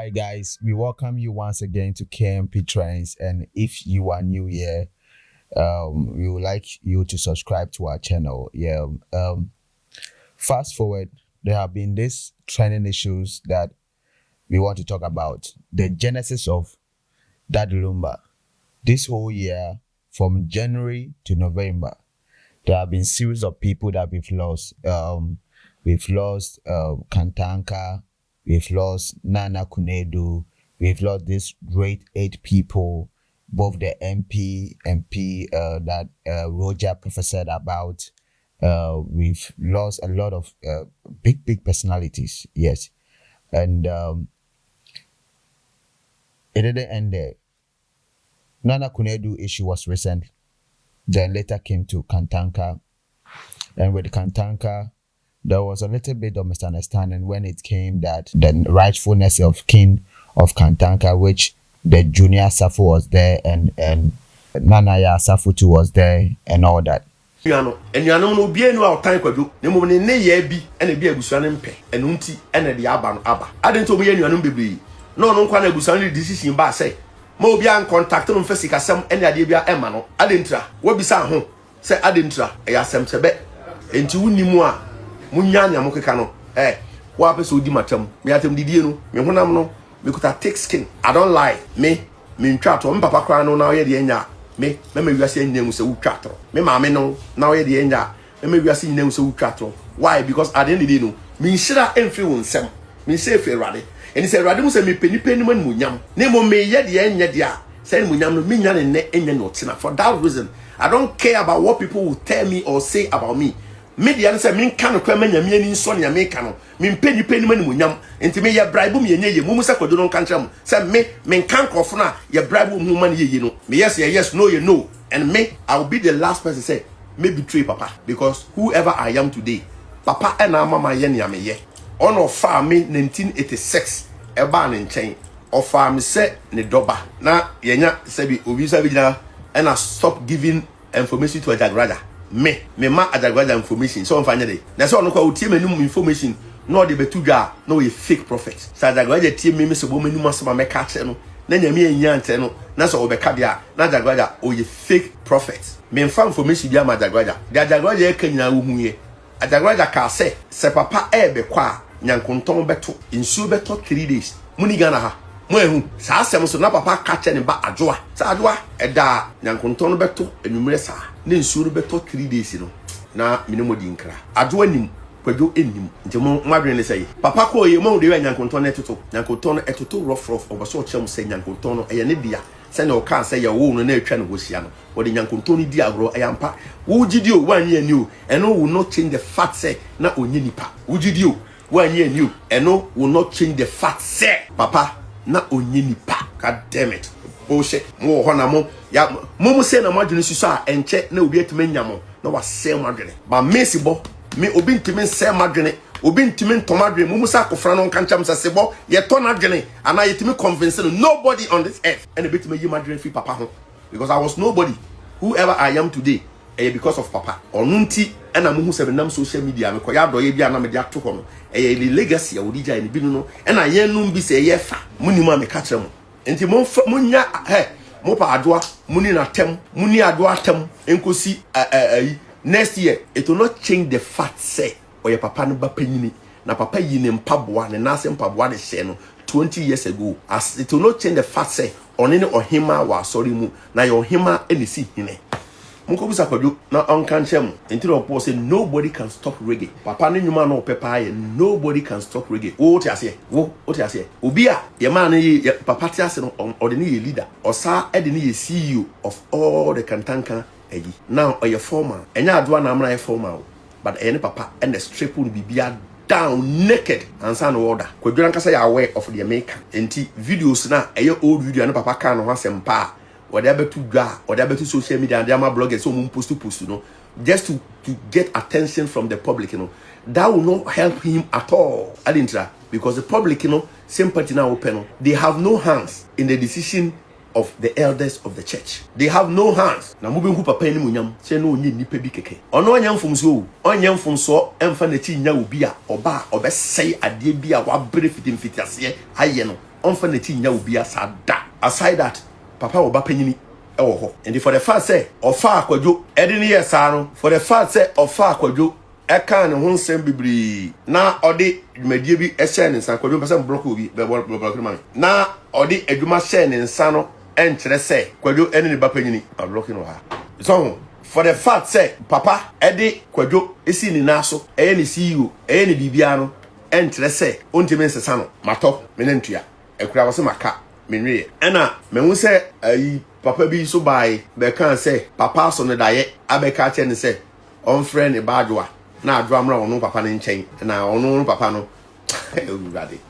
Hi guys, we welcome you once again to KMP Trends, and if you are new here, we would like you to subscribe to our channel. Fast forward, there have been these trending issues that we want to talk about. The genesis of Daddy Lumba. This whole year, from January to November, there have been series of people that we've lost. We've lost Kantanka. We've lost Nana Kunedu. We've lost these great 8 people, both the MP that Roger prophesied about. We've lost a lot of big personalities, yes. And it didn't end there. Nana Kunedu issue was recent. Then later came to Kantanka. And with Kantanka, there was a little bit of misunderstanding when it came that the rightfulness of king of Kantanka, which the junior Safu was there and Nanaya Safu too was there and all that. And you know, be no our time Kwadwo. Ne mo ne ye bi ene bi abusua ne mpe. Eno nti ene de aba no aba. Ade nto mo ye nuanom bebre. No nkwa na abusua ne decision ba say. Ma obi an contact no mfa sikasem ene ade bia ema no. Ade ntra, wo bisa ho. Say ade ntra, e asem sebe. Enti wunimu a munyanya mokeka no wa pese odi matam me atam didie no me honam no me kuta thick skin. I don't lie. Me ntwa to me papa kra no na ye de nya me wiase nyam se wutwa to me maame no na ye de nya me wiase nyam se wutwa to. Why? Because at the end of the day no me nhira emfi won nsem me se efe rade eni se rade mu se me penipa ni man munyam ne mo me ye de nya de a se munyam no me nya ne enya no tina. For that reason I don't care about what people will tell me or say about me. Media say min kan kwa manya mi ani nso ne me kan no min peni mani munyam enti me ye bribe mu ye mu se Kwadwo no kan kyerem say me kan kofo na ye bribe mu mani ye no me yes no you know. And me I will be the last person say me betray papa, because whoever I am today papa and mama ye ne me ye on of me 1986 e ba ne nchen of me say ne doba na ye nya say bi obi say bi na and I stop giving information to a jagraja. Me ma adagwada information so mfanya dey na so no kwa utie manum information no de betudwa no we fake prophet so adagwada tie me so bo manum asema me ka che no na nyame anya ante no na so obeka bia na adagwada o ye fake prophet me mfa information bia ma adagwada de adagwada e kanyina wo huye adagwada ka se papa be kwa nyankonton beto insu beto 3 days muni Ghana ha mo ehu sa asem so na papa ka che ne ba adwoa sa adwoa eda nyankonton beto enumere sa ne nsuru beto 3 days no na minimo di nkra adwoa nim Kwadwo enim nti mo madwene ne say papa ko ye mo de nyankonton etoto rough oboso chem say nyankonton no eye ne dia se na o kan say ye wo no na atwa ne hosia no wo de nyankonton di agro ayampa wo gidi o wan ye ani o eno will not change the fact say na onye nipa wo gidi o wan ye ani o eno will not change the fact say papa na onye nipa. God damn it. Bullshit. Mo ho na mo ya mo say na madwene susu a enche na obi atime nyamo na wa say madwene ba mesibo me obi ntime say madwene obi ntime ntomadwene mo musa akofra no nka ncham sasebo ye to na dwene ana yetime convince nobody on this earth and a bit me yi madwene fi papa ho, because I was nobody. Whoever I am today because of papa onunti ena mo hu se benam social media me koya doye bia na me dia to ho no the legacy a wodi ja ni bi no ena yenum bi se ye fa munima me ka kire mo enti munya mo pa adwoa muni na tem muni adwoa tem enkosi next year. It will not change the fact say or your papa no ba panyini na papa yi ne mpaboa ne nase mpaboa de hye no 20 years ago. As it will not change the fact say onene ohima wa sorry mu na your ohima enisi hine munko bisa Kwadwo na onkan chem enti no say nobody can stop reggae. Papa ne nyuma no pepa ye nobody can stop reggae. Wo ti ase obi a ye man ne papa ti ase no odene ye leader osa edene ye CEO of all the Kantanka egi now or your former enya adwa na amra ye former but any papa and the strip will be down naked and san order Kwadwo nkasa ya aware of the America enti videos na eye old video na papa kan no hasem pa whatever to dwa whatever to social media and their bloggers so post you know, just to get attention from the public, you know. That will not help him at all. I didn't try because the public, you know, sympathy now open. They have no hands in the decision of the elders of the church. They have no hands. Na mubin ku papa ni munyam se no onye nipa bi keke. Ono onyam fumso, onyam fumso emfa na chi nya obi a oba obesei ade bi a wa brɛ fitim fitiase aye no. on for the tea nya obi asada. Aside that, papa oba panyini ewo ho. And for the fact say ofa Kwadwo edini ye sa no, for the fact say ofa Kwadwo eka ne ho nsem bibiri na odi dwumadie bi ehye ne nsa Kwadwo pese block obi be block man na odi adwuma hye ne nsa no enkyere say Kwadwo ene ne ba panyini a block no ha. So for the fact say papa edi Kwadwo esi ni naso eye ne CEO eye ne bibia no enkyere say ontime nsesa no mato menentua ekura wo se maka menwe ena mehu say ayi papa bi so bai be kan say papa so ne daye abeka che ne say on friend e badwa na adwa amra onu papa ne nchen na onu papa no everybody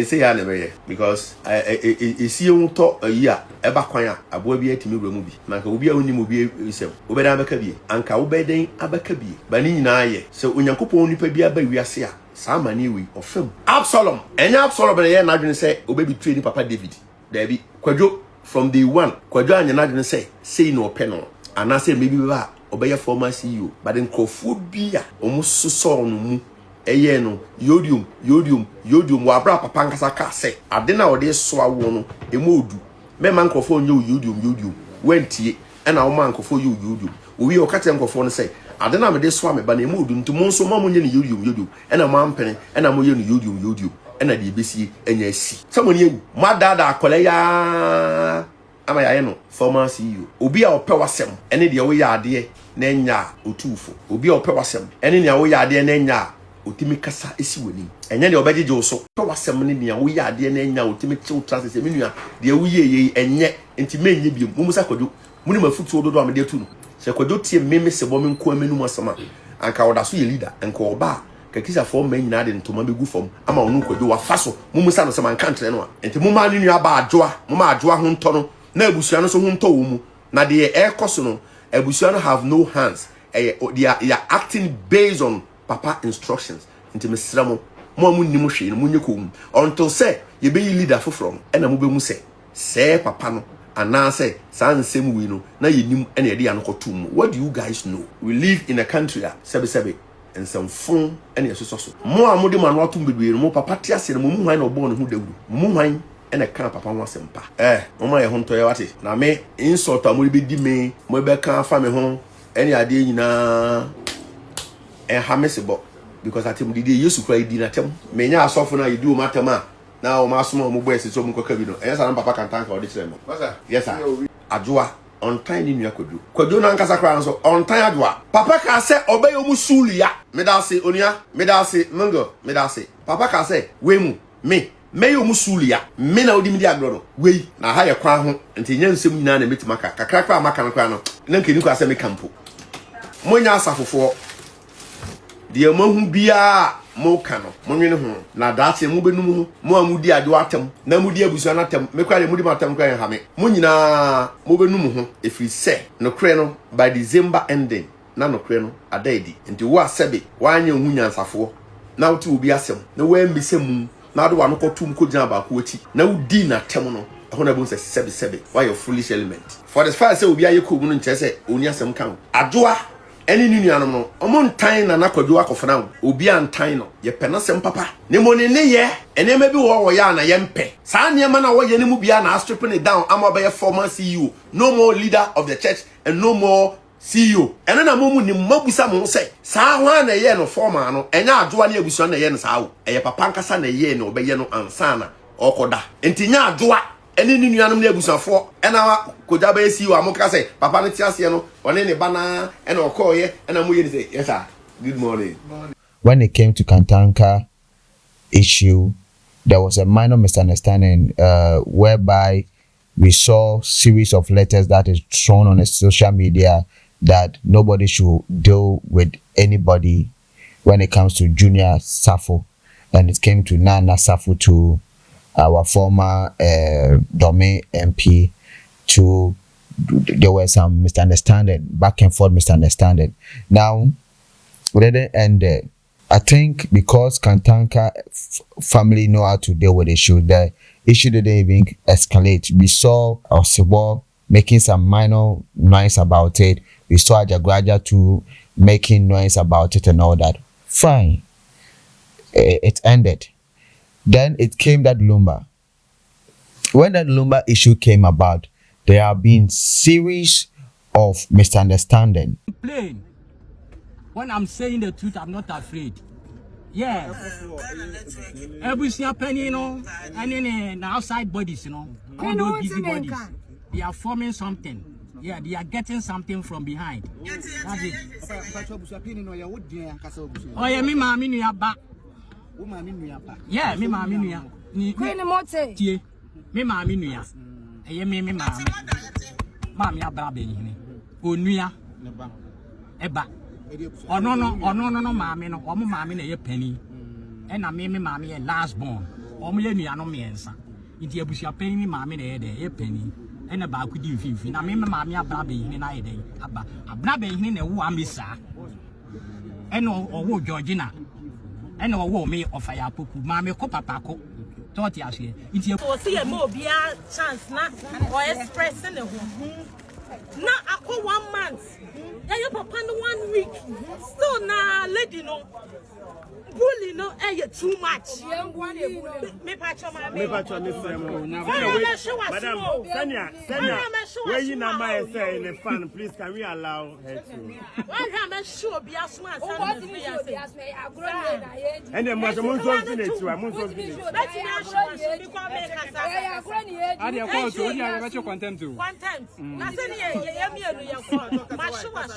say ya ne because esi unto ayi a eba kwan a aboa bi atimi wura mu bi na ka obi a oni mu bi isem obeda abeka bi anka obeden abeka bi ba ni nyina ye so onyankopon nipa bi aba wiase a sama ni wi ofem Absalom enya Absalom be ye na adwene say obebi tue ni papa David David Kwadwo from day one Kwadwo anya na adwene say no ope no ana say maybe ba obeye former CEO but then crofobia omusoso no mu eye no yodium wa bra papa nkasa ka say ade na ode so awo no emodu me man crofo nye yodium wentie na wo man crofo yodium owi o ka te crofo no say ade na me de so ameba na emodu ntumo nso ma mo nye ne yodium na ma mpene na mo ye no yodium na de besie enya si samoni ewu madada akole ya ama ya no former CEO obi a ope wasem ene de wo ya ade na enya otufo obi a ope wasem ene ne wo ya ade na enya otimi kasa esi wani enye de obejeje wo so ope wasem ne ne wo ya ade na enya otimi chew trase se menua de wo ye enye enti menye biom mumusa Kwadwo muni mafutu ododo amede atu no se Kwadwo tie meme se bo menko amenu masama anka oda so ye leader anka oba kakisa form men nyina de ntoma begu fom ama onu Kwadwo wa faso mumusa no se man kantre no enti muma ne nua ba adwoa muma adwoa ho nto no na abusua no so ho nto wo mu na de ekoso no abusua no have no hands they are acting based on papa instructions nti mesra mo amunni hwe no munye ko mu until say ye be leader foforo no na mo be mu say papa no ana say sansem wi no na yenim na ye de anokoto mu. What do you guys know? We live in a country that sebe and some phone and so mo amode man wato mbedwe no mo papa ti ase no mo mu hwan na obo no hu dawuru mo mu hwan ene kan papa ho asempa mama ye ho nto ye wate na me insult amori be di me mo be kan fa me ho ene ade nyina ha me sebo because atem di Yesu kra di na tem me nya asofo na yidi o matem a na o ma asoma mo boy so mo koka bi no sa na papa kan tanka o de kire mo yes sir adwoa on time ni nua Kwadwo na nkasa kra so on time adwoa papa ka se obey omu sulia me da se onua me da se mango me da se papa ka se we mu me meyo musulia me na odi mi di agro no wei na ha ye kwa ho nti nya nsem nyina na metima ka kakra kwa maka no kwa no na nkeni kwa se me kampo monya asafofo de mahu bia mo ka no monwene ho na daate mo benum ho mo amudi ade atem na mudi abusu na atem me kwa le mudi matem kwa ha me mo nyina mo benum ho efiri se no kre no by December ending na no kre no adaidi nti wo asebe wanye hu nyansafo na wotu obi asem na wa mbisem na do wano kotum ko gina ba ko ati na wudi na tem no ho na bon se sebe why your foolish element for the fact say obi aye ko mu no nche se oni asem kan adwoa eni ni nuanom no omo ntan na Kwadwo akofana obi antan no ye pena sem papa ne mo ne ye enema bi wo ya na ye mpe sa niema na wo ye ne mu bia na stripping it down am obey former CEO no more leader of the church and no more CEO ene na mo mu ni mabusa mo se sa ho na ye no former no enya adwoa na abusu na ye no sa wo eye papa nkasa na ye no obey no ansana okoda enti nya adwoa ene ni nuanom na abusafo ena koja ba CEO amoka se papa ne tiase no one ne bana ena okoye ena mo ye ni say yes sir good morning. When it came to Kantanka issue, there was a minor misunderstanding whereby we saw series of letters that is thrown on the social media that nobody should deal with anybody when it comes to Junior Safo, and it came to Nana Safo, to our former Dome MP. There were some misunderstanding, back and forth misunderstanding. Now, we didn't end there. I think because Kantanka family know how to deal with the issue didn't even escalate. We saw Osebo making some minor noise about it. We saw Ajagraja too making noise about it and all that. Fine. It ended. Then it came Daddy Lumba. when that Lumba issue came about, there have been series of misunderstanding. Plain. When I'm saying the truth, I'm not afraid. Yeah. Every penny, you know, and then the outside bodies, you know, all those busy bodies, they are forming something. Yeah, they are getting something from behind. That's it. Oh yeah, me mami nuya ba. Yeah, me mami nuya. Me mami nuya. Yeah, me mami. Mami abra be ni. Onuya. Eba. Oh no, mami no. Omo mami na ye penny. And I me mami ye last born. Omo ye nuya no miensa. Inti ebusia penny me mami na ye penny. And about could you feel? I mean, Mammy, Abrabe in a day. Abrabe in a wamisa. And or Georgina. And or war me of fire puku, Mammy Copapaco. 30 years here. It's your see a more be a chance not or expressing a not a 1 month. Yeah, you papa 1 week. So now, lady no. Bully no, too much. Me patch my Madam, Sanya, where you number say in the fun, please can we allow her to? One time sure be as smart. And then what I'm going to do, I'm going to do. I didn't call to you, I got your content too. Nothing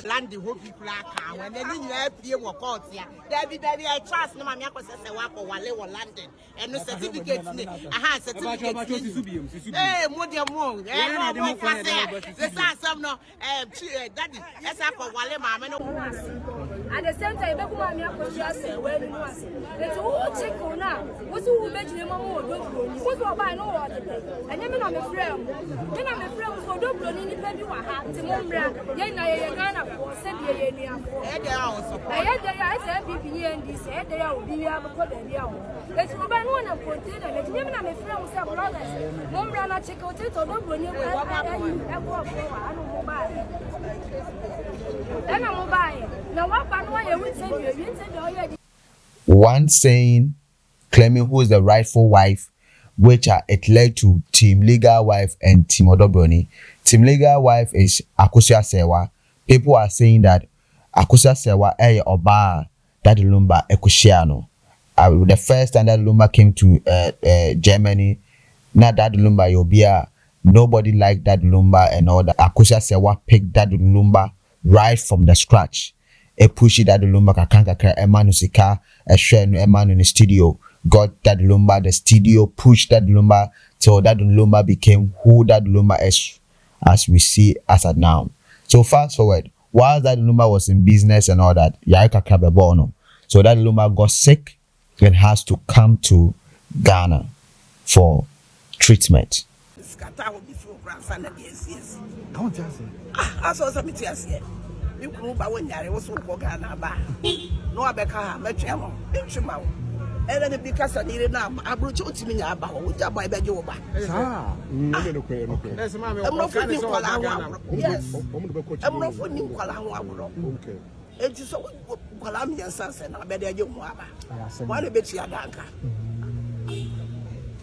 land the whole people are when they didn't hear what calls here. There I trust no man yakos say wa ko wale wo London and no certificate ni aha certificate eh mo dia mo no mo kwase the some no daddy esa ko wale ma me no at the same time be kuma me akosia say we ni no ase it who check na what who be jine mama o do what who buy no wo de enye me na me frem so do bro ni pa bi wa ha ti mo mra ye na ye Ghana for se bi ye ni afo e dey a so e dey ya se bi bi ye ndi se e dey ya obi ya ko da bi a wo it who buy no na container le me na me frem say brothers mo mra na check out to do bro ni e go afo wa anu mo buy and mo buy na wa pa no ye wi say bi One saying, claiming who is the rightful wife, which it led to Team Legal Wife and Team Odobroni. Team Legal Wife is Akusia Sewa. People are saying that Akusia Sewa Oba Daddy Lumba Ekusiano. The first time that Lumba came to Germany, not Daddy Lumba Yobia, nobody liked Daddy Lumba and all that. Akusia Sewa picked Daddy Lumba right from the scratch. A pushy Daddy Lumba kakanka Emanu Sika, a share Emanu in the studio. Got Daddy Lumba the studio, pushed Daddy Lumba till Daddy Lumba became who Daddy Lumba is, as we see as at now. So fast forward, while Daddy Lumba was in business and all that, Yaika Kabebono. So Daddy Lumba got sick and has to come to Ghana for treatment. You grew by when you was so Ghana. No, I beck her, my channel, and then because I needed now, I brought you to me about what I buy by your back. I'm not for yes, I'm not for New Kuala. It is so Colombian sons and I bet you one a bit Yadanka.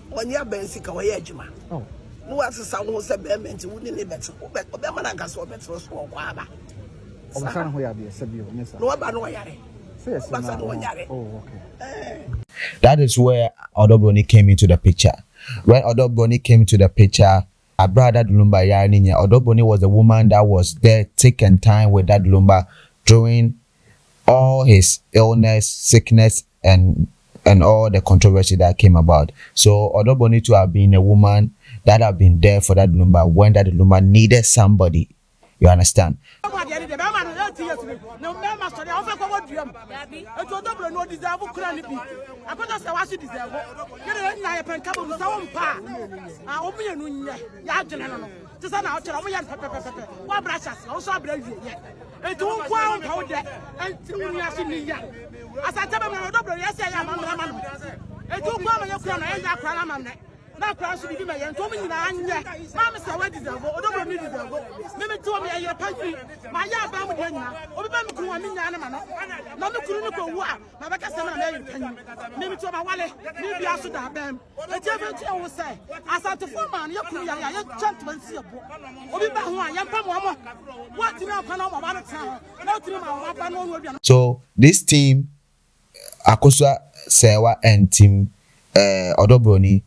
When you're basic away, Edgema. No, as a sound was a bearment, you wouldn't live better, but Bemanaka saw better was for Guava. No, about no yare. Oh, okay. That is where Odobroni came into the picture. When Odobroni came to the picture, I brought Daddy Lumba Yarninya. Odobroni was the woman that was there taking time with Daddy Lumba during all his illness, sickness, and all the controversy that came about. So Odobroni to have been a woman that have been there for Daddy Lumba when Daddy Lumba needed somebody. You understand? No member story of a common dream. It was double no deserve cranny. I put us a wash deserve. Get a pen couple with some pa. I open a new yajan. To send out to a pepper. What brushes also bring you. It won't go out there until we are seeing ya. As I tell them, double, yes, I am a man. It won't go on your crown and your crown. na kwa so bi me ye ntom nyina anye ma me se we deserve odobro ni deserve me to me ye pafi ma ya ba mu de nyina obi ba me ku wa me nya na ma no na me kuru ni ko wu a ma be ka se na me ye panyi me to ma wale ni bia so da bam e je be ti wo say asante fo man ye kuru ya ye gentleman si ebo obi ba ho a ye pa mo what me pa na mo ba na ta na tiri ma wa ba no wo bia. So this team Akosa Sewa and team Odobroni,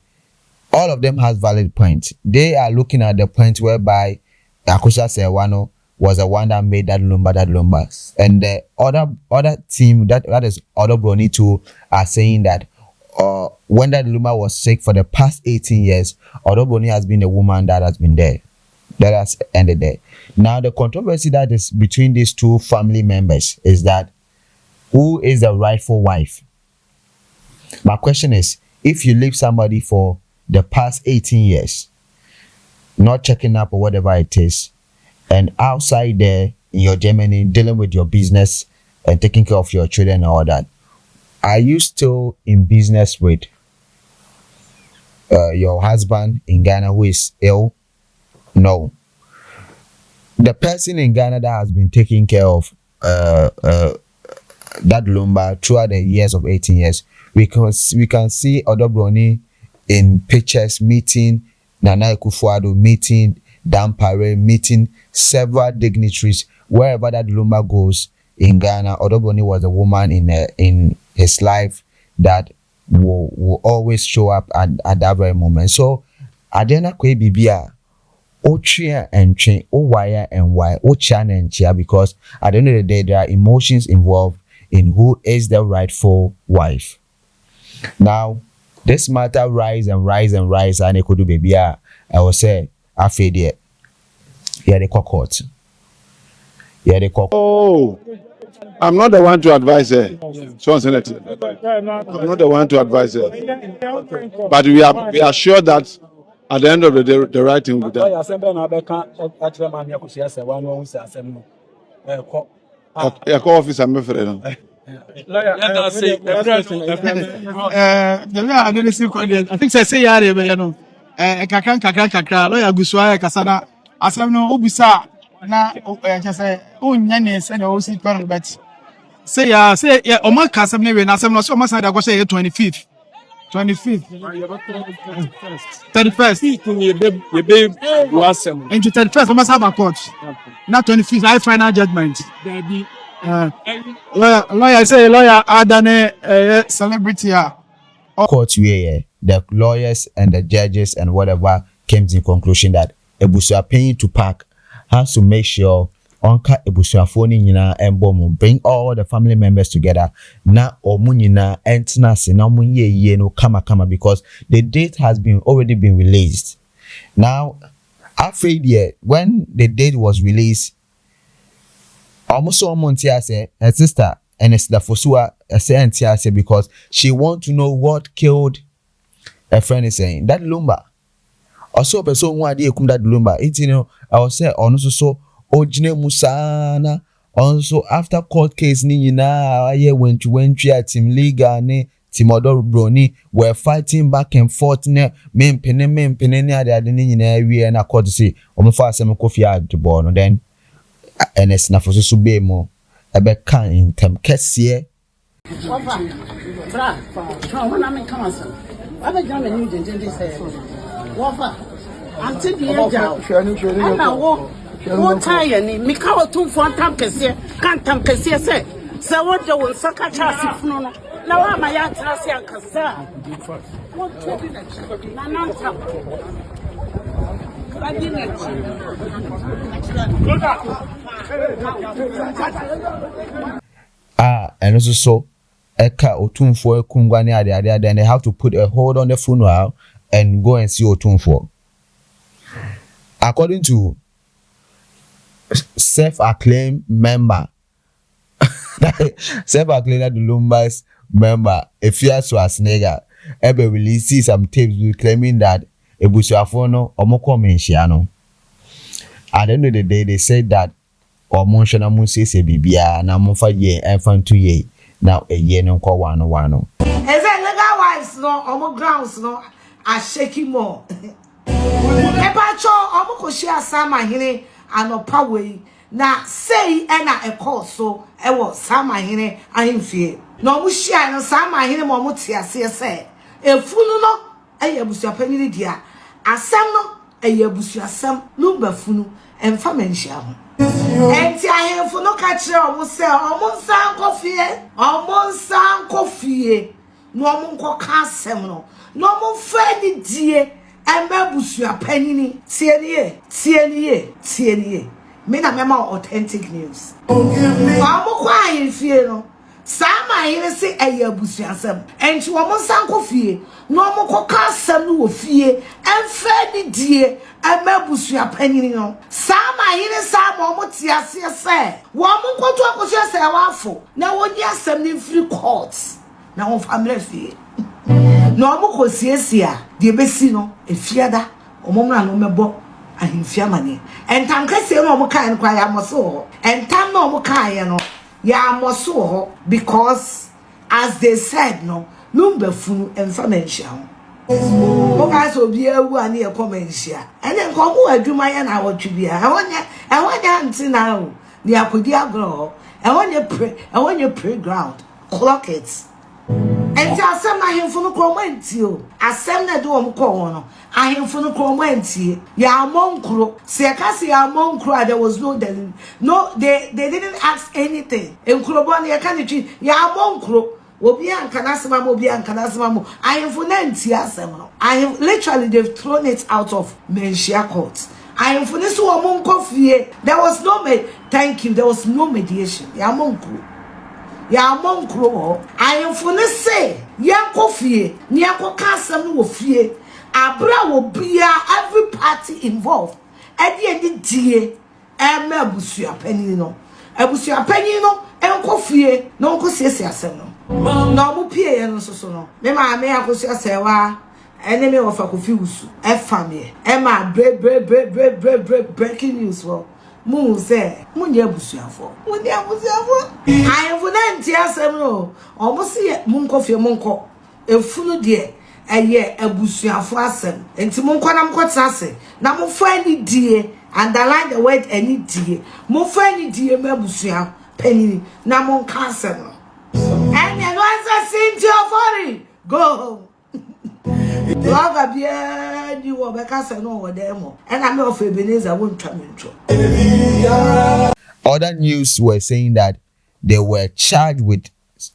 all of them has valid points. They are looking at the point whereby Akosa Sewano was the one that made that Lumba, and the other team that is Odobroni too are saying that when that Lumba was sick for the past 18 years, Odobroni has been the woman that has been there, that has ended there. Now the controversy that is between these two family members is that who is the rightful wife? My question is, if you leave somebody for the past 18 years, not checking up or whatever it is, and outside there in your Germany dealing with your business and taking care of your children and all that, are you still in business with your husband in Ghana who is ill? No. The person in Ghana that has been taking care of that Lumba throughout the years of 18 years, we can see Odobroni in pictures meeting Nana Akufo-Addo, meeting Dampare, meeting several dignitaries wherever that Lumba goes in Ghana. Odobroni was a woman in his life that will always show up at that very moment. So Adena Kwe Bibia Ochia and Chain, O wire and why, Ochan and Chia, because at the end of the day, there are emotions involved in who is the rightful wife. Now, this matter rise, and it could do baby. I will say, I feel it. Yeah, they call court. Yeah, they call. Oh, I'm not the one to advise her. So I'm not the one to advise her. But we are sure that at the end of the day, the right thing will be done. I call office, I'm afraid. I think I say yare be no kakra lawyer gusua kasada asem no obusa na say onya ne se na o si pan but say ya o ma kasem ne we na asem no so o ma say da go say 25th 31st you be wasem into 31st o ma say court na 25th I final judgment lawyer say lawyer adane celebrity court where the lawyers and the judges and whatever came to the conclusion that Ebusua paying to park has to make sure Onka Ebusua phone nyina embomu bring all the family members together na omunyina entna se na munye no kama because the date has already been released. Now after when the date was released, almost so Montia say her sister and it's the Fosua say because she want to know what killed a friend is saying that Lumba. Also person who idea come that Lumba. It I was say also so Ojine Musana also after court case ni na aye went at Team Liga ne Team Odobroni were fighting back and forth ne men pene ade ni na we na court say omo fa asem Kofi Addo no then and it's na Fosu be mo ebe kan in term kesiye bra when I come on I be jam ni jinjin say wofa anti bi eja na wo tire ni mi ka otumfo antam kesiye kan tam kesiye say wo de wo saka cha sifunu no na wa ma ya tra se ankasa wo tobi na nantam and also so Eka Otumfo Kungwani ade then they have to put a hold on the funeral and go and see Otumfo. According to self-acclaimed member, self-acclaimed Lumba's member, Feuds Swasnega, Ebe released some tapes claiming that Ebusuafono omoko menshiano. At the end of the day, they said that omonshana munsi se bibia na monfa ye enfan 2 years now a year no kwa wano. Is it legal wives no omo grounds no are shaking more. Ebacho omoko share sama hine anopa we na say na e call so e wo sama hine ahemfie na omo share no sama hine mo mo te ase se efunu no eye busuapani dia asem no eye busuasem Lumba funu emfa menhia ho enti ahemfo no ka kire omo se omo nsan kofie no omo nko ka asem no no omo fa ni die Embe busuapani tienie me na mema authentic news omo kwa ahemfie no sama hine se eye busuasem enti omo nsan kofie no omo koka asem no wo fie emfa ni die embe busuapani no sama hine sama omo ti ase se wo omo nkoto akoso se wafo na woni asem ni free court na won family fie no omo ko siesia de besi no efiada omo mra no mebo ahemfia mane entam kase no omo kan kwa ya moso ho entam no omo kan ye no ya moso ho because as they said no Lumba funu emfa menhia ho mo ka so bi awu ani e komenhia ene nko mo adwuma ye na wotwe bia ehonye anti na o ni akodi agro ehonye playground clock it. Enti asem na ahemfo no kromanti o asem na de om ko no ahemfo no kromanti ya monkro se ka se ya monkro there was no they didn't ask anything enkrobo na ka ni ya monkro obi anka na asema mo ahemfo na nti asem no literally they've thrown it out of menshia court ahemfo ni so wo monko fie there was no mediation ya monkro ahemfo ne say yanko fie ni yanko ka asem no wo fie abra wo bia every party involved edi die abusuapani no enko fie no enko siesie asem no na mo pie ye no so no me ma me akoso asewa ene me ofa ko Feuds e famie e ma breaking news for mu se munye abusuafo ahemfo na nti asem no omo se munko fie munko efunu de eye abusuafo asem enti munko na mko tsase na mo fa ni die underline the word any die mo fa ni die ma abusua panini na mo cancer no and you answer sing your body go home Love bia di wo be cancer no wo dem and I me of Ebenezer won twa me ntro. Other news were saying that they were charged with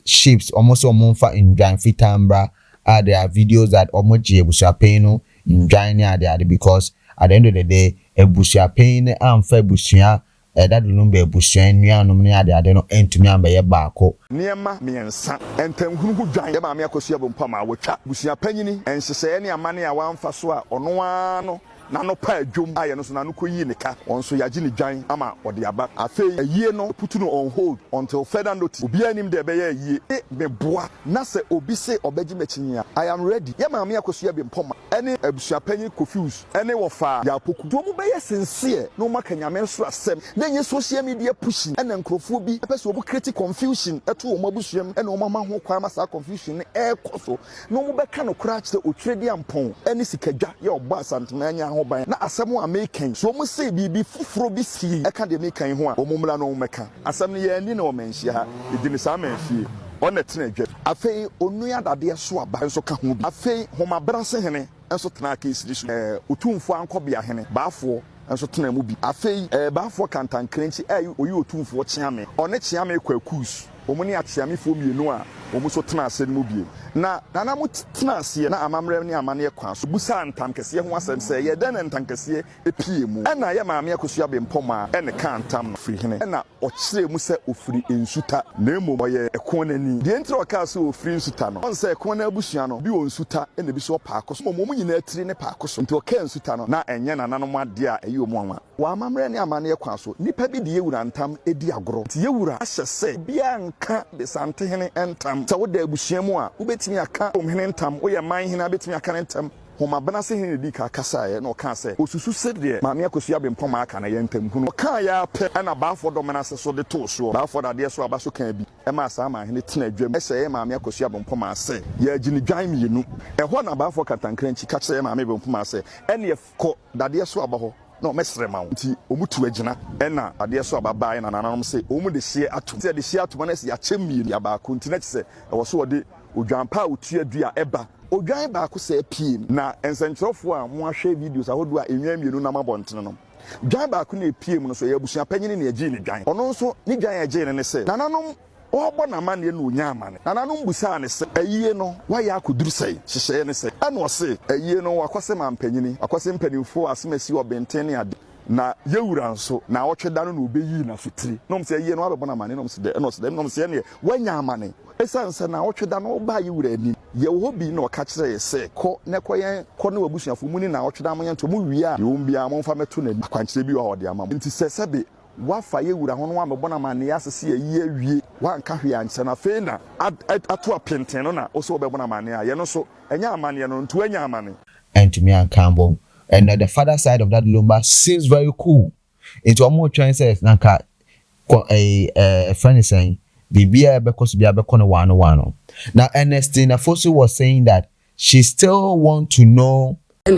ships almost monfa in Jan Fitambra. There are videos that Omoji Ebusuapeno in Jan because at the end of the day, Ebusuapeno and Febusia, Daddy Lumba Ebusuan, Mianomia, they don't end to me and by a barco. Niema miensa entem hunu dwan ye ma me akosia bompama wotwa busia panyini ensese ne amane a wamfa so a ono ano na no pa adwom aye no so na no koyi ne ka onso yaji ne dwan ama ode aba afei ayie no putu no on hold until further notice obi anim de be ye ayie me boa na se obi se obaji machinya I am ready ye ma me akosia bompama ene abusia panyi Feuds ene wo fa ya poku to mu be ye sincere no maka nyame so asem na nye social media pushing ene nkrofo bi pese obu create confusion eto o mabusuam ene o mama ho kwa masa confusion ne ekoso no mu be ka no kra kye otredi ampon ene sikadwa ye obo asantena anya ho ban na asem a making so mu say bibi fufuro bi si e ka de making ho a o mumla no meka asem ne ye ni na o menhia ha edini sa menhie on etena dwe afei onua dade so aba nso ka ho bi afei homa brase hene enso tena ka isiri so otumfo ankobia hene baafo enso tena mu bi afei baafo kantan krenchi oyi otumfo chiame one chiame kwakus omuni atiame fo mienu a omuso tena ase mu bi na nana mu tena ase na amamre ne amane kwa so busa ntam kese ho asem se ye den ntam kese epie mu na ye maame akosua bempoma ene ka ntam no firi hene na okire mu se ofiri ensuta na emo ye ekonani de ntro ka so ofiri ensuta no on se ekona abusua no bi onsuta ene bi so pa akoso mo nyina atiri ne pa akoso nti o ka ensuta no na enye nananom ade a eyi omu anwa wa amamre ne amane kwa so nipa bi de yewura ntam edi agoro ti yewura ahye se bia nka de sante hene entam sa wo da abusua mu a wobetimi aka omhene ntam wo ye man hene abetimi aka ntam homa bana se hin di ka kasa ye no ka se osusu se de maame akosua bempom aka na yentam hunu ka ya pe na baafo do mena se so de to so baafo da de so aba so kan bi e ma sa ma hin tena adwam ese ye maame akosua bempom ase ye agini dwan mienu e ho na baafo katankranchi ka se ye maame bempom ase ene ye ko da de so aba ho no mesre ma nti omutu agina ena ade so ababa na nananom se omu de hye atom se de hye atom na se ya chemmi ya ba ko nti na se e wo so de odwanpa otu adua eba odwan ba ko se pie na ensentrofo a mo ahwe videos ahodo a enwa mienu na mabonten no dwan ba ko na pie mu no so ya busua panyini na agi ni dwan ono nso ni dwan agi ne se nananom obo na mane na onya amane nananom busa ne se ayie no wa ya akuduru sei hyehye ne se ana o se ayie no wakose mampanyini akose mpanimfo asemasi obenten ne ade na yewura nso na otweda no na obeyi na fitiri no mse ayie no abebo na mane no mse de no se de no mse ne wanya amane esanse na otweda no ba yewura ani ye wo bi na oka kire ye se ko ne koyen ko ne wabusuafo mu ni na otweda mo yento mo wi a yo mbia mo mfa meto na akwankire bi wa ode ama nti sesebe wafa yewura ho no amebo na mane asese ye awie wanka hwe anche na fe na ato apenten no na oso obebo na mane a ye no so enya amane no ntu enya amane Entimi and Campbell. And the father side of that Lumba seems very cool. It's almost trying to say, Nanka, a friend is saying, Bibia because be a bekono wano. Now, Ernestina Fosu was saying that she still want to know. But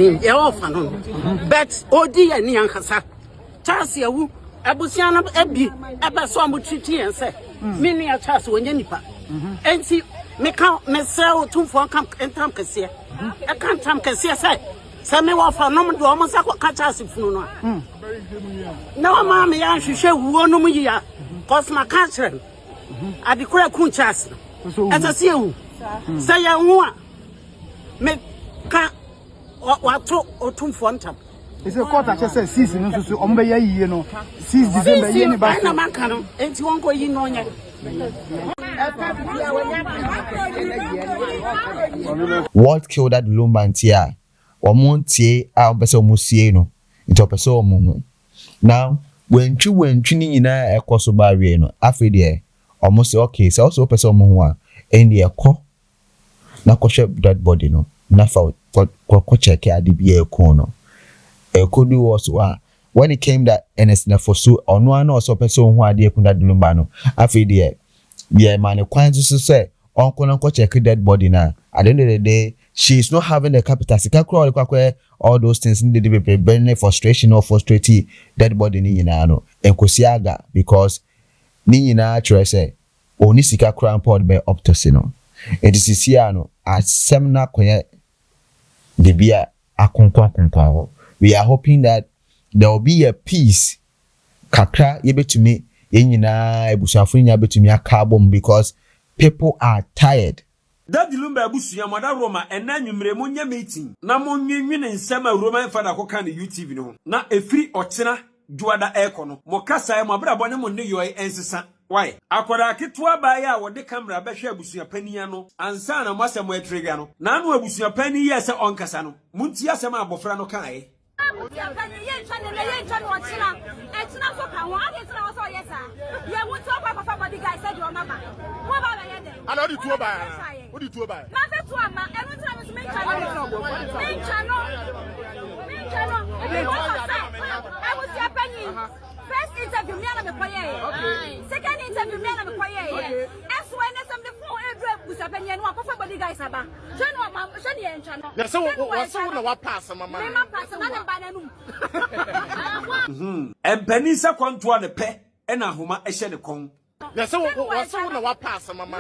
Odi and Yankasa, Tarsia, Abusiana Ebi, Abasamu Triti and say, Mini a chas when Yenipa. And see, me count myself 2 for camp and Tamcasia. I can't Tamcasia say. Same wa fa no do almost catch us funu no. No ma me ya hwehwe wuo no mu ya. Cause my catcher. I declare kunchas. As I see you. Say ya hu a. Me ka wa to otum for ntam. Is a quarter just say season no so ombe ya yie no. 6 December ye ni ba. Na man kan enti won ko yi no nya. What killed that Lumba and Tia? Omontie a opese omusie no nti opese omuhu now when twini nyina ekoso ba wie no afi de omose okay so also opese omuhu a endi ekọ na kọhwe dead body no na fa ko check ade bia ekọ no ekodu was when it came that Ernestina Fosu ono ana also opese ohu ade ekọ that Lumba no afi de bia man kwan so say onko na ko check dead body na at the end of the day she's not having the capital. All those things need to be burning frustration or frustrating dead body ni nyina no. Enkosiaga because ni nyina say oni sika crown pod be optosi no. It is here no asem na kwenye de bia akonkwa. We are hoping that there will be a peace kakra yebetumi nyina ebusuafo nya betumi akabom because people are tired. Daddy Lumba abusuya mada Roma ena nwumre mo nya meeting na mo nwenwene nsema Roman fada ko kan YouTube no na efiri ochena juada eko no mo kasa mo abrabo ne mo ne yoy ensesa why akwara ketwa ba ya wo de camera behwe abusuya pania no ansa na mo asemo etrega no na anu abusuya pani ye se onkasa no munti asema abofra no kan ye I know the two by. What do you do by? First interview, me and me second interview, me and me as when some the phone was happening, and what the guys about. Yes, so what pass, Mamma? And Penisa contour the pe and a huma a shed con. Yes, so what pass, Mamma?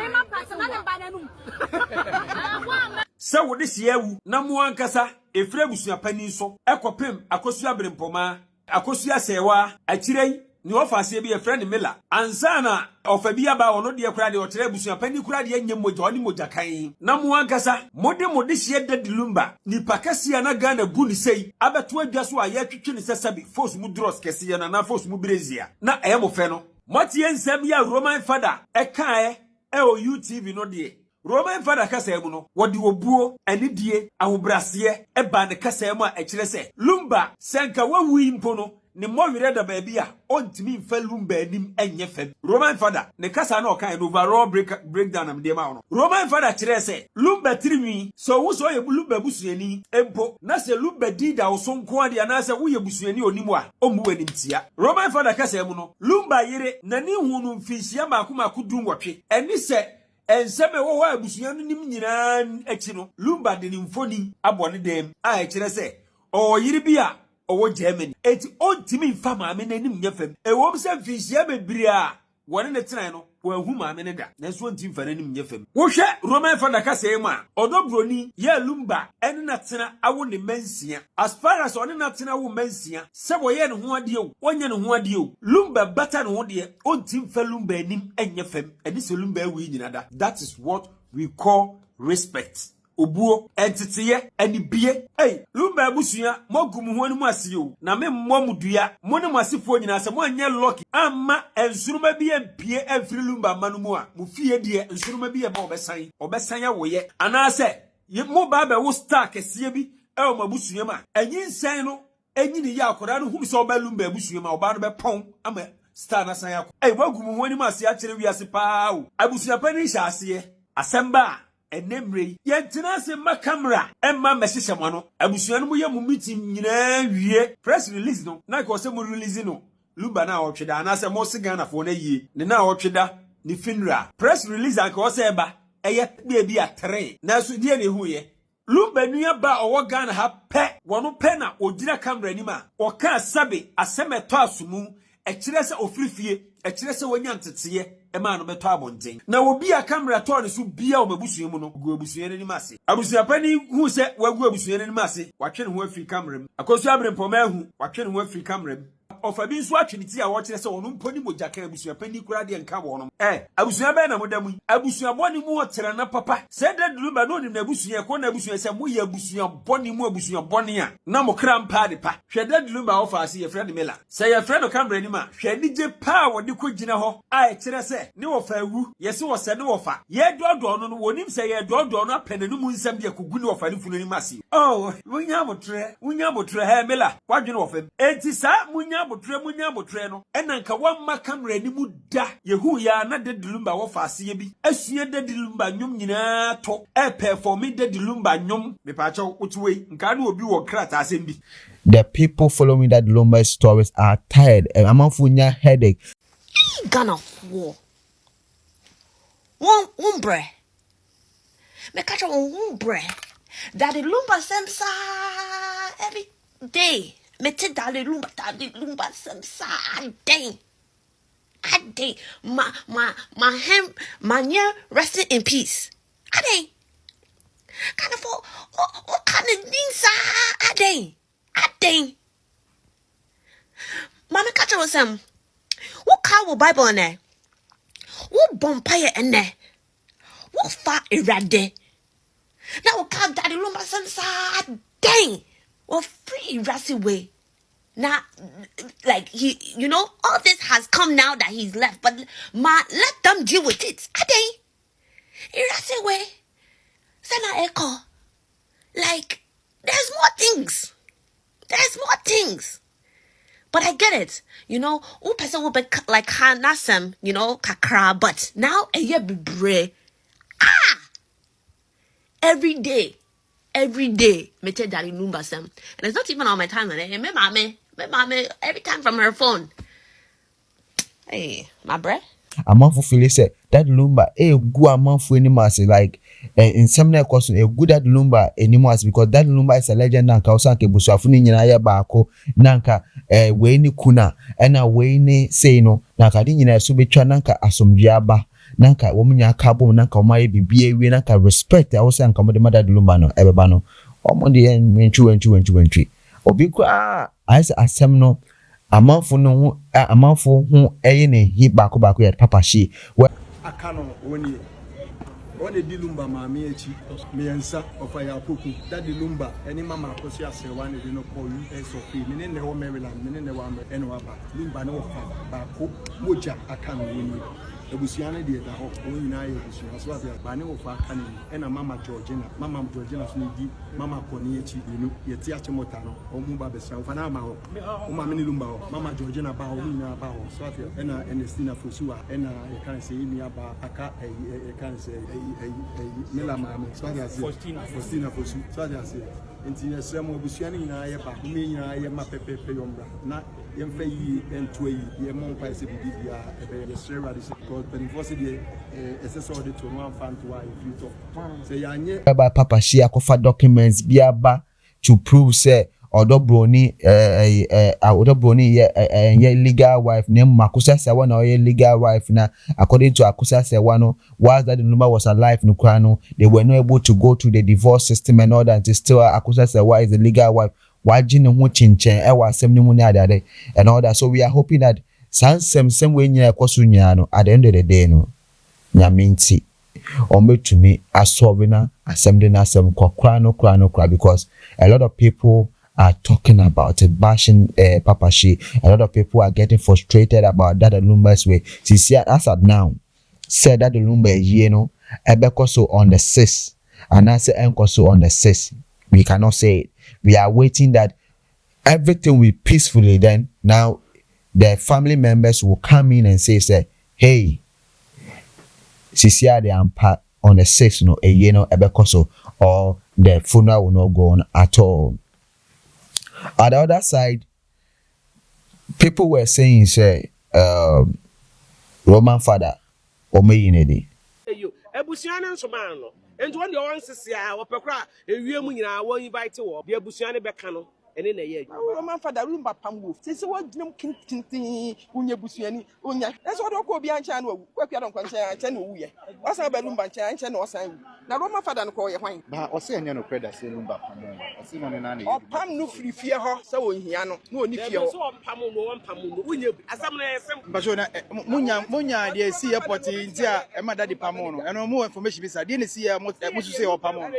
So this year, number one cassa, a frebusia peniso, aquapim, acosia brimpoma, acosia sewa, a chile, no offer say be a friend Miller, and Sana of a beer or no dear crowd or trebusia penny crowd yen mojoni mojakai. Number one cassa, modem this year Daddy Lumba, ni Pacasia na Ghana Buni say, Abatwa just why yet kitchen is a sabi, force mudros Cassian and a force mubrezia. Na emo feno. Matien Sabia Roman father, a kae, UTV no dear. Roman father Casamuno, what do you buo, and idie, a brassier, a band Casama, a chile Lumba, Sanka, what we impono, ne mo wire da baby a ontimi mfa Lumba anim enye fam Roman father ne kasa na okan overall breakdown am dem a Roman father kire say Lumba tirinwi so wo so ye Lumba busuani empo na se Lumba dida wo sonko ade na se wo ye busuani onimu a omu anim tia Roman father kasa mu no Lumba yire nani hunu mfinsia maako dum wotwe eni se enseme wo wa busuani nim nyina achi no Lumba de ni mfoni abone dem a kire say o yire bia owo Germany eti ontimi mfa maame nanim nyefam ewom se mfinsia bebre a wone ne tena no wo hu maame ne da na so ontimi mfa nanim nyefam wo hwe Roman father kasa e ma odobroni ye Lumba ene na tena awo ne mansia as far as one na tena wo mansia se wo ye ne ho ade o onye ne ho ade o Lumba bata ne ho de ontimi mfa Lumba anim enyefam eni se Lumba awi nyina da. That is what we call respect. Obuo entitiye eni bie Lumba abusua mogum ho animu asiyo na me mmom dua mo ne masifo nyina se mo anye lucky amma ensuruma bi empie every Lumba manumu a mo fie de ensuruma bi e ba obesan ya woye anase mo ba ba wo star kese bi o mabusua ma enyin no enyini ya akora no hu se oba Lumba abusua ma oba no be pon ama star na san ya mogum ho animu asiya kire wiase pa o abusua pani sha ase asemba enemre yentina se ma camera emma mesese mo no abusuanu mu ye mu meeting nyina wie press release no na ko se mu release no Lumba na otweda na se mo se Ghana fo na yie ne na otweda ni funeral press release an ko se ba eye bi a 3 na so die ne hu ye Lumba nua ba owo Ghana ha pe wono pe na ogira camera ni ma o ka sabe asemeto asumu ekire se ofrifie ekire se wonya ntete ema no beto abonten na obi a camera to ne so bia o mabusua mu no gu abusua ni mase abusua pani hu se wagu abusua ni mase watwe ne ho afri camera mu akosu abrempoma hu watwe ne ho afri camera mu ofa bi nso atwe ne ti a wo kire se wono mponi moja kan abusua pani kura de nka wo no abusua be na modamu abusua boni mu otere na papa se Daddy Lumba no ni na abusua ko na abusua se mo ye abusua boni mu abusua boni a na mo kra mpa de pa hwe Daddy Lumba ofa ase ye friend Mela se ye friend camera ni ma hwe ni je pa wo de ko gina ho a kire se ni wo fa wu yesi wo se ni wo fa ye dodo no no wonim se ye dodo no apenanu mu nsam de kogu ni wo fa ni funu ni mase munya botre he Mela kwadwene wo fa enti sa munya botre no enanka wamma camera ni mu da yehu ya na Daddy Lumba wo fa ase bi asua Daddy Lumba nyum nyina to perform Daddy Lumba nyum me pa cha utuwe nka na obi wo krata asem bi. The people following Daddy Lumba's stories are tired. Amafunya headache. Ghana war. One bre. Me catch one bre. Daddy Lumba semsa every day. Me te Daddy Lumba semsa day. A day. My near resting in peace. A day. Kind of what kind of things a day. A day. Mama catch was what cow Bible in there? What bonfire in there? What far irade? Now cow Daddy Lumba some dang. What free rassy way. Now, like he, all this has come now that he's left, but let them deal with it. A day. Rassy way. Sena echo. Like, there's more things. But I get it. One person will be like Hanasem, kakra, but now a year be bre. Every day, me tell Daddy Lumba sem. And it's not even on my time, me mame, every time from her phone. Hey, my bre. Amanfo feel say Daddy Lumba go amanfo animals like in some question a good Daddy Lumba animals because Daddy Lumba is a legend nanka osanke busuafo ni nyina ya baako nanka we ni kuna na we ni say no nanka di nyina so betwa nanka asomdwe aba nanka wo munya aka bom nanka o maye bibie wi nanka respect I was anka mo de Daddy Lumba no ebeba no o mo de ntwi obi kwa asem no amanfo no amanfo hu ne hi baako ya papa shi akano oni Daddy Lumba mama echi me ensa ofa ya poku Daddy Lumba eni mama akosi asewa ne de no call you SOP me ne ho Maryland me ne wa eno aba Lumba no ofa baako moja akano oni ebusua ne de da ho o nyina ye ebusua so ate ba ne wo fa aka ne e na mama Georgina so ne di mama Koni echi inu ye ti ache mota no o mu ba besia fa na ma ho o ma me ne Lumba ho mama Georgina ba ho nyina ba ho so ate e na Ernestina Fosu a e na ye kan se ni aba aka e kan se mela ma me so ate Faustina Fosu so ate ase enti ye sremo ebusua ne nyina ye ba me nyina ye ma pepepe yombra na yemfa yi entu yi ye mo mpa se bibia ebe ye sre radi because 24 se de ss audit to one fan to why if you talk say yanye by papa she akofa documents biaba to prove say odobroni ye legal wife name Makusa Sewa na ye legal wife na according to Akusa Sewa no whilst that the number was alive no krano they were not able to go through the divorce system and all that until still Akusa Sewa is the legal wife wajin ho chinchen e wa asem ni mu ni adade and all that so we are hoping that same way nya ekoso nya no at the end of the day no nyaminti ometumi asolve na assembly na asem kwakra no because a lot of people are talking about it, bashing Papa She. A lot of people are getting frustrated about Daddy Lumba's way. See, as of now, said Daddy Lumba, you know, Ebekoso on the 6th, and I say Enkoso on the 6th. We cannot say it. We are waiting that everything will peacefully. Then now, the family members will come in and say, hey, Sisia the Ampa on the 6th, no, you know, Ebekoso, or the funeral will not go on at all. On the other side, people were saying, say, Roman father, Omeyinedi. Ebusiane nsomano. Enti when the one sisia opekra ewiem nyina won invite wo. The ebusiane beka no ene na ye. Roman father Lumba pamwo. Sisi wo dinem kintin unye busuani onya. That's what ko obi ancha na wu. Kwapia don kwancha ancha na wu ye. Osan ba Lumba ancha na osan wu. Na Roman father no ko ye hwan. Ba o se enye no credit say Lumba pamwo. O se no na na. O pam no free fie ho se wo hia no. Na oni fie ho. So o pam no unye asam na esem. Ba so na munya de si airport nti a e ma Daddy pamwo no. Eno mo information bi sa de ne si e mo su say o pamwo.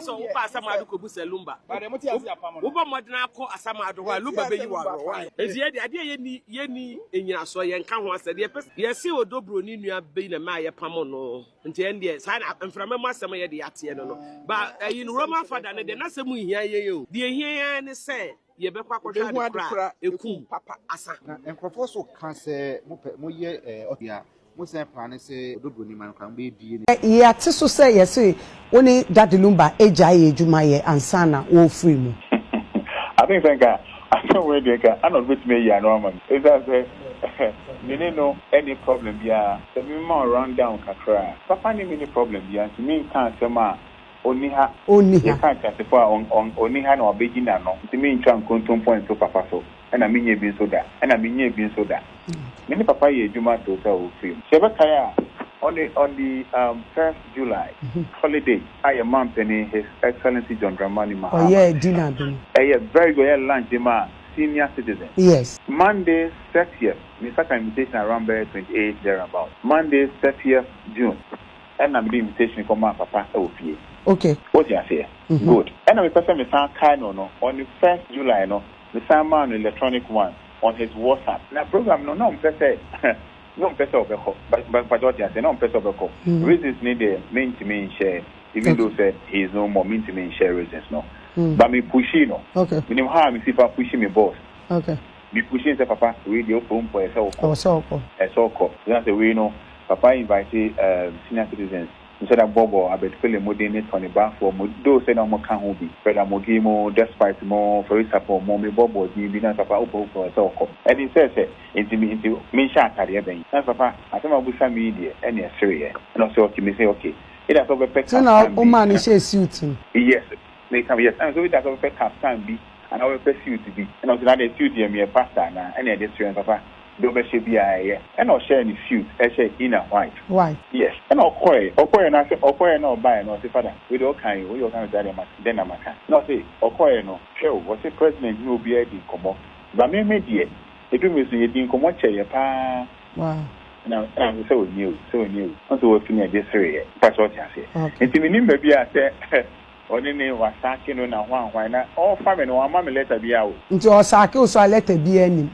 So wo pa asam adu ko bu se Lumba. Ba de mo ti asi apamwo. Wo ba modena akọ asam adu ho Lumba be yi wa ro. Ezi ye de ye ni enyina so ye nka ho asade ye se odobro ni nua be na ma ye pamwo no. Nti ende sa na mframa mu asam ye de yate no. Ba yi Roman father ne de na asem hia ye o. De hia ne se ye be kwa kwotwa de ekum papa asa. Na enkrofo so kan se mo ye odia mo se plan se odobro ni man kan be die ni. Ye ate so se ye se woni Daddy Lumba eja ye ejuma ye ansana wo free mu. I think I don't where they can. I'm not with me here, no man. Is that you didn't know any problem here. The minimum run down Accra. Papa ni any problem here. To me can't say ma only you can't testify on only ha no begina no. To me try control point to Papa so. And I mean you being so that. And I mean you being so that. Many Papa ye juma to sell film. Shebakaya on the 1st July holiday, I am mounting His Excellency John Dramani Mahama. Oh yeah, dinner. Very good lunch, senior citizen. Yes. Monday 30th, Mr. Invitation around 28 thereabout. Monday 30th June, and I'm the invitation from my Papa OPA. Okay. What you say? Good. And I'm a person Mr. Kano on the 1st July Mr. Man electronic one on his WhatsApp. Now program no person. No person of but what you say, no person of reasons need the main to main share, even though say he is no more mean to main share reasons, no. But me pushing, no. Okay. We know how me see for pushing me boss. Okay. Me pushing say Papa, we the open for a so call. That's the way no. Papa invited senior citizens. Instead of Bobo, I bet feel more than it on the back for those say no more can hold be. But I'm give more despite more for support more me Bobo, you be not Papa open for a so call. And he says into me shot at the event. And Papa, I think I'll be some media and yes, and also me say okay. It has over pet. So now man is a suit. Yes, they come yes. And so it has over pet can be and I will pursue to be. And also that they suit me a pastor now and I just Papa. Do be she be and I'll share any suit, share in a white. Why? Yes. And Okoye, and I say Okoye no buy no say father. We don't kind we don't kind of then I'm no say Okoye no. Show what the president no be a come up. But me dear, it do me say you didn't come chair pa. Wow. Now I'm so new. Also we finish this area. That's what I say. And to me maybe I say only was sacking on why not all family no mama letter be out. Into our sake so letter be any.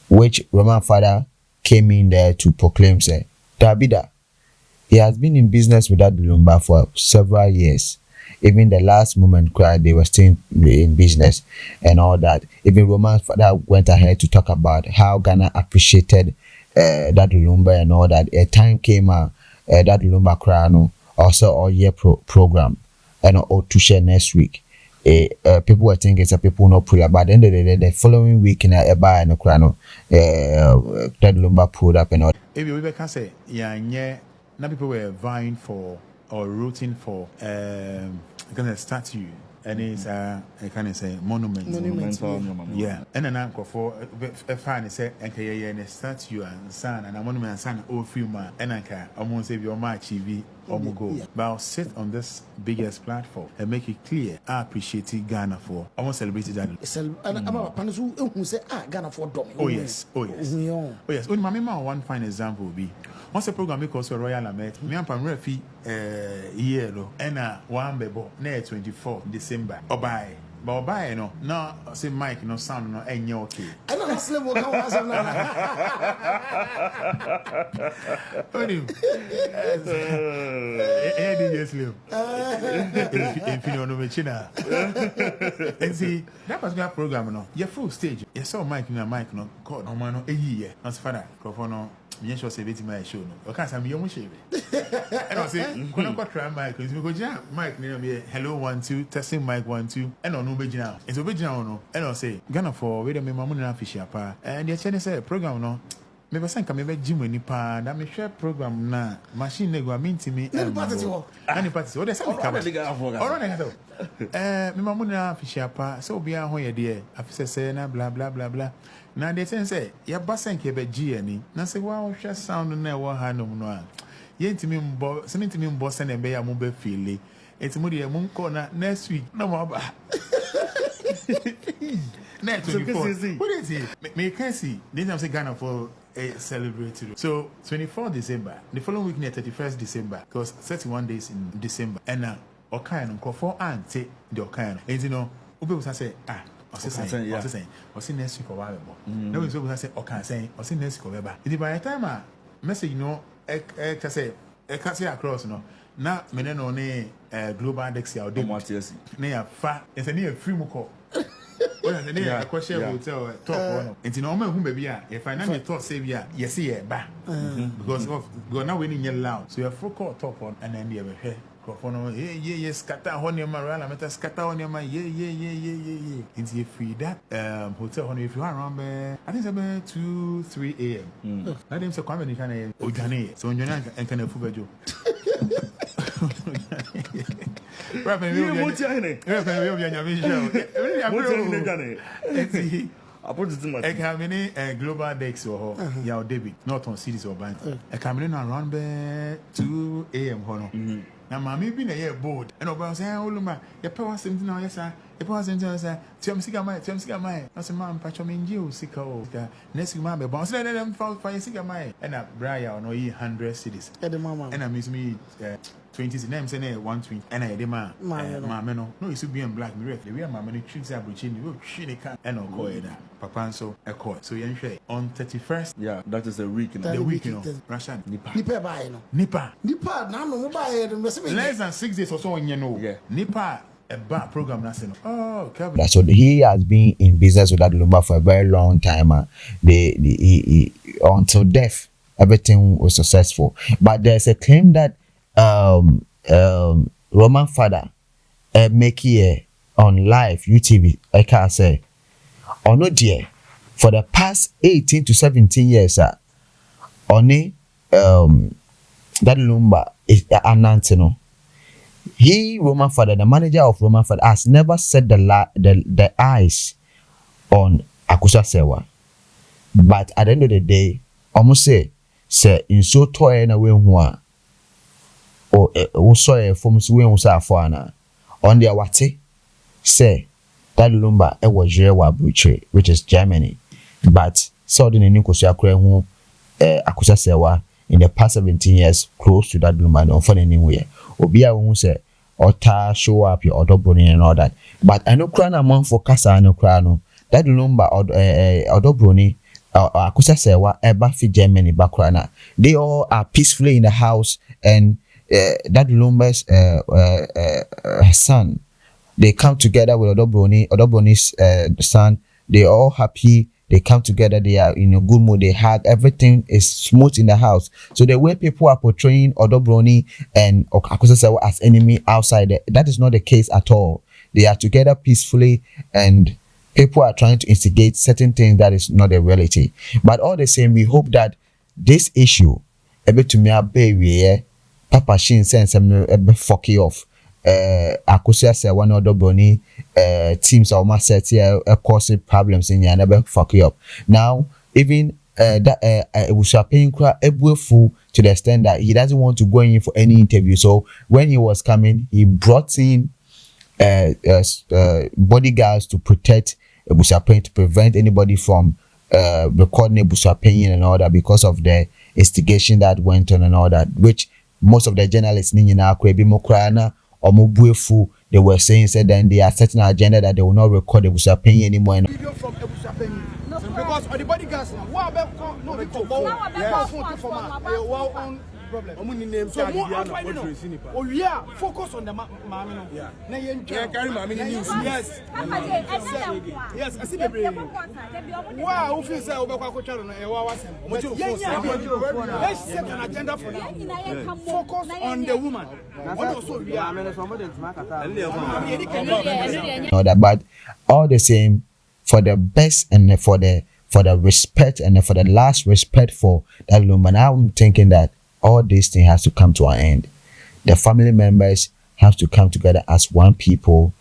which Roman father came in there to proclaim, say, Dabida, he has been in business with Daddy Lumba for several years. Even the last moment cried, they were still in business and all that. Even Roman's father went ahead to talk about how Ghana appreciated Daddy Lumba and all that. A time came Daddy Lumba Krano also all year program and or to share next week. People were thinking it's a people no pull up, but then the following week in a buy and a Krano Daddy Lumba pulled up and all. If we can say, yeah, now people were vying for or rooting for kind of statue, and it's a kind of say monument. Yeah, and then I'm for a fan say and a statue and son and a monument and son all film and I can almost say your match TV or go. But I'll sit on this biggest platform and make it clear I appreciate Ghana for I want to celebrate that. And about Panazu who say Ghana for dom. Oh yes. Only my mama one fine example will be once a program because Royal Amet, me and Pamrefi year and one bebo near 24 December. Or buy. But buy no, no, say Mike, no sound, no, and you're okay. I don't slim will come as a if you don't know China. And see, that was my program, no. Your full stage. You saw Mike, no, called on man, a year. Not father, Cofono. Yes, was a bit my show. Okay, I'm young shave. And I say, when I got try Mike, because we go Mike near me, hello 1 2, testing Mike 1 2, and on original. It's original, no. And I say, Ghana for wait a minute, Mamma Fish apa. And the channel say program no. Maybe some come maybe Jim ni pa. That me share program na machine nego mean to me. Any party. What they say me cover. All right, me Mamma Fish apa. So be a hoye dear. After say na blah blah blah blah. Now they say, ya basan kebe G any. Na say wow, share sound na wa ha no no. Ye ntimi mbo, se ntimi mbo se na be ya mo be feel. Ntimi de mo nko na next week na mo ba. Next 24. What is it? Me can see. Then I'm say Ghana for a celebratory. So 24 December. The following week near 31st December. Because 31 days in December. And Okayan ko for ante the Okayan. And you know, people say I was next week or whatever. No one will say, okay, saying, I was next week or whatever. It is by the time I message, you know, I can't say across, no. Now, men on a global dex, I'll do what you see. Near fat, it's a near free muco. Well, the near a question will tell top one. And you know, whom maybe if I never thought, say, yes, yeah, bah. Because of go now winning your loud. So you have full court top on and then you have a hair. Yeah, scatter on your marana, meta scatter on your mind, yeah. Into your free that hotel on if you are around I think it's about 2-3 a.m. I didn't say come in can Ghana, so you're not and can fool you. I put it in my global decks or your debit, not on cities or bank. I come in around 2 a.m. Now, mammy been a year bored, and about saying, oh, Luma, your power seems now, yes, sir. Your power seems to say, Tiamsiga, my, that's a man, Patchomin, you, Sicko, next man, but boss, let them fall for a cigar, my, and a briar, no, 100 cities. And I miss me 20 names and 120, and I demand my no, you should be in black mirror. The real mammy tricks are between you, she can't, and no, go ahead. Papa, so a court. So you say on 31st, yeah, that is the week, the week, you know, Russian Nipa, less than 6 days or so, you know, Nipa. A bad program, nothing. Oh, Kevin. So he has been in business with Daddy Lumba for a very long time. He until death, everything was successful. But there's a claim that Roman father make here on live UTV. I can say, or no dear, for the past 18 to 17 years, only Daddy Lumba is announcing. He, Roman father, the manager of Roman father, has never set the eyes on Akusa Sewa. But at the end of the day, almost say in so toy in a way or also a form of on the Awate say that Lumba was Jewa which is Germany. But so the Nikusia Kre Akusa Sewa in the past 17 years close to that Lumba don't find anywhere. Obia won't say or show up your other brony and all that. But I know crown among for Casa no crown that Lumba or brony Akusa Sewa eba fi Germany bakrana. They all are peacefully in the house, and Daddy Lumba's son, they come together with Odobroni's son. They all happy. They come together. They are in a good mood. They hug. Everything is smooth in the house. So the way people are portraying Odobroni and Akusa Sewa as enemy outside, that is not the case at all. They are together peacefully, and people are trying to instigate certain things that is not a reality. But all the same, we hope that this issue, a bit to me, a baby, Papa Shin sends some fuck you off. Akusa say one other bony teams are almost set here causing problems in your never fuck you up. Now, even that was paying full to the extent that he doesn't want to go in for any interview. So when he was coming, he brought in bodyguards to protect Ebusapen, to prevent anybody from recording Ebusapen and all that, because of the instigation that went on and all that, which most of the journalists in Accra or Mubuefu, they were saying, said then they are setting an agenda that they will not record Ebusapen anymore. Video from Ebusapen. Because the bodyguards now, what about no problem. So yeah, focus on the mommy. Yeah, carry mommy news. Yes. Yes, I see the brain. Wow, who feels that over let's set an agenda for now. Focus on the woman. But all the same, for the best and for the respect and for the last respect for that Lumba, now I'm thinking that all this thing has to come to an end. The family members have to come together as one people.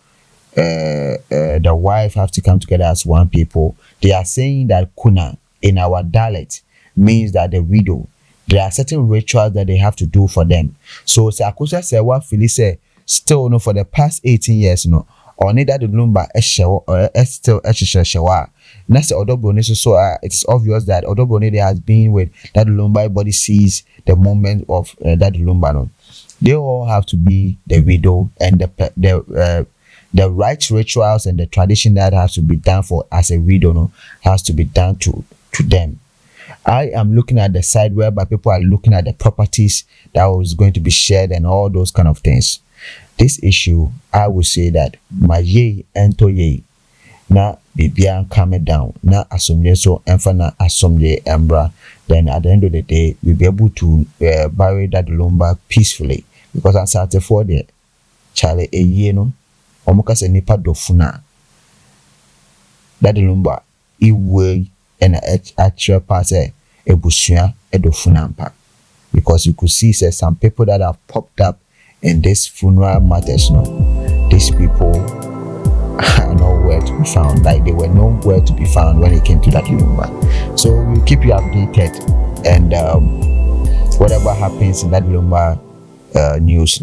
The wife have to come together as one people. They are saying that kuna in our dialect means that the widow. There are certain rituals that they have to do for them. So Akusa Sewa Felice still for the past 18 years only that the Lumba still Shewa. Next Odobroni, so it's obvious that Odobroni there has been with that Lumba. Everybody sees the moment of that Lumba. They all have to be the widow, and the right rituals and the tradition that has to be done for as a widow has to be done to them. I am looking at the side whereby people are looking at the properties that was going to be shared and all those kind of things. This issue, I would say that my ye ento ye na bibia calm down na asomye so emfa na asomye embra. Then at the end of the day, we'll be able to bury that Lumba peacefully, because I'm certain for the Charlie a year no omuka se nipa dofuna that Lumba iwe and actual part ebusua edofuna mpa, because you could see some people that have popped up in this funeral matters. These people are nowhere to be found. Like they were nowhere to be found when it came to that Lumba. So we'll keep you updated, and whatever happens in that Lumba news,